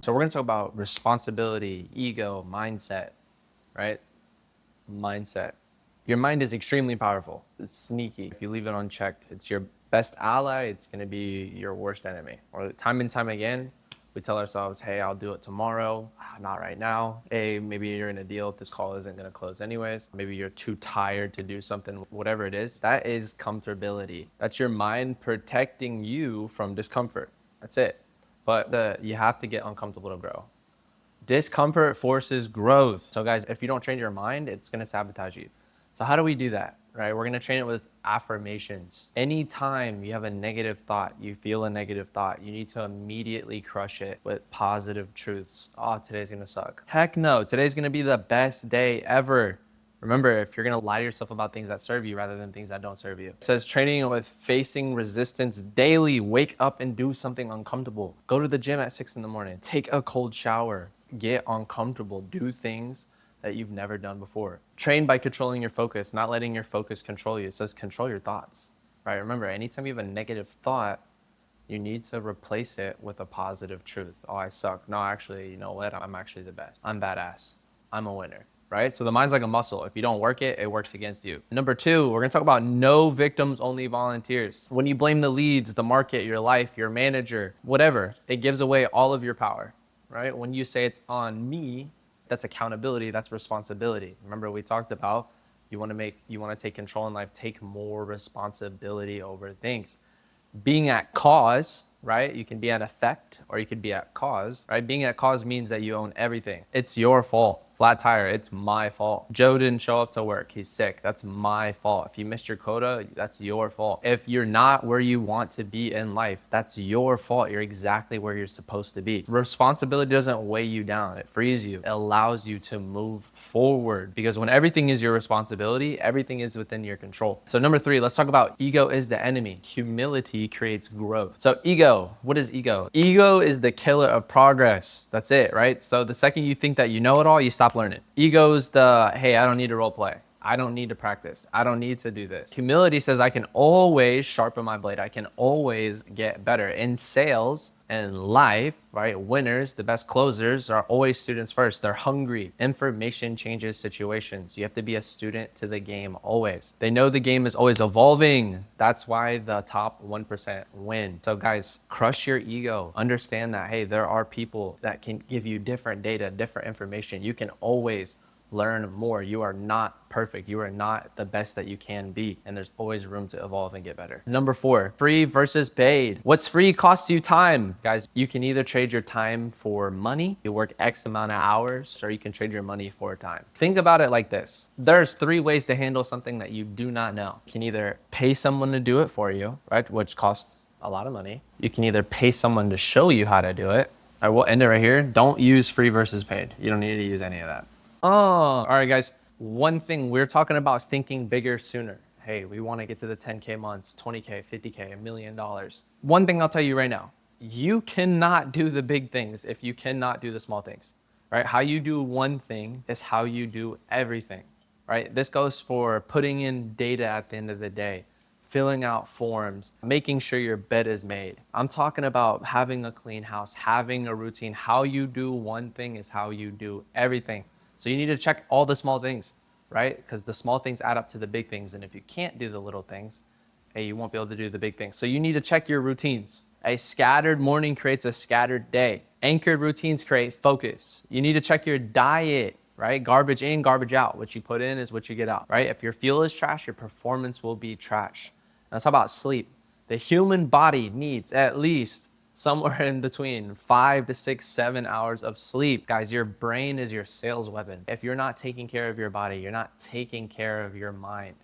So we're going to talk about responsibility, ego, mindset, right? Mindset. Your mind is extremely powerful. It's sneaky. If you leave it unchecked, it's your best ally. It's going to be your worst enemy. Or time and time again, we tell ourselves, hey, I'll do it tomorrow. Not right now. Hey, maybe you're in a deal. This call isn't going to close anyways. Maybe you're too tired to do something, whatever it is. That is comfortability. That's your mind protecting you from discomfort. That's it. But you have to get uncomfortable to grow. Discomfort forces growth. So guys, if you don't train your mind, it's going to sabotage you. So how do we do that, right? We're going to train it with affirmations. Anytime you have a negative thought, you feel a negative thought, you need to immediately crush it with positive truths. Oh, today's going to suck. Heck no, today's going to be the best day ever. Remember, if you're going to lie to yourself about things that serve you rather than things that don't serve you. It says training it with facing resistance daily. Wake up and do something uncomfortable. Go to the gym at 6 in the morning. Take a cold shower. Get uncomfortable. Do things that you've never done before. Train by controlling your focus, not letting your focus control you. It says control your thoughts, right? Remember, anytime you have a negative thought, you need to replace it with a positive truth. Oh, I suck. No, actually, you know what? I'm actually the best. I'm badass. I'm a winner, right? So the mind's like a muscle. If you don't work it, it works against you. Number two, we're gonna talk about no victims, only volunteers. When you blame the leads, the market, your life, your manager, whatever, it gives away all of your power, right? When you say it's on me, that's accountability, that's responsibility. Remember we talked about you want to take control in life, take more responsibility over things. Being at cause, right? You can be at effect or you could be at cause, right? Being at cause means that you own everything. It's your fault. Flat tire, it's my fault. Joe didn't show up to work, he's sick, that's my fault. If you missed your quota, that's your fault. If you're not where you want to be in life, that's your fault. You're exactly where you're supposed to be. Responsibility doesn't weigh you down, it frees you. It allows you to move forward because when everything is your responsibility, everything is within your control. So number three, let's talk about ego is the enemy. Humility creates growth. So ego, what is ego? Ego is the killer of progress. That's it, right? So the second you think that you know it all, you stop learning. Ego's the, hey, I don't need to role play. I don't need to practice. I don't need to do this. Humility says I can always sharpen my blade. I can always get better. In sales and life, right? Winners, the best closers are always students first. They're hungry. Information changes situations. You have to be a student to the game always. They know the game is always evolving. That's why the top 1% win. So guys, crush your ego. Understand that, hey, there are people that can give you different data, different information. You can always learn more. You are not perfect. You are not the best that you can be. And there's always room to evolve and get better. Number four, free versus paid. What's free costs you time. Guys, you can either trade your time for money, you work X amount of hours, or you can trade your money for time. Think about it like this. There's three ways to handle something that you do not know. You can either pay someone to do it for you, right? Which costs a lot of money. You can either pay someone to show you how to do it. I will end it right here. Don't use free versus paid. You don't need to use any of that. Oh, all right, guys. One thing we're talking about is thinking bigger sooner. Hey, we want to get to the 10K months, 20K, 50K, $1 million. One thing I'll tell you right now, you cannot do the big things if you cannot do the small things, right? How you do one thing is how you do everything, right? This goes for putting in data at the end of the day, filling out forms, making sure your bed is made. I'm talking about having a clean house, having a routine. How you do one thing is how you do everything. So you need to check all the small things, right? Because the small things add up to the big things. And if you can't do the little things, hey, you won't be able to do the big things. So you need to check your routines. A scattered morning creates a scattered day. Anchored routines create focus. You need to check your diet, right? Garbage in, garbage out. What you put in is what you get out, right? If your fuel is trash, your performance will be trash. Let's talk about sleep. The human body needs at least somewhere in between 5 to 6, 7 hours of sleep. Guys, your brain is your sales weapon. If you're not taking care of your body, you're not taking care of your mind.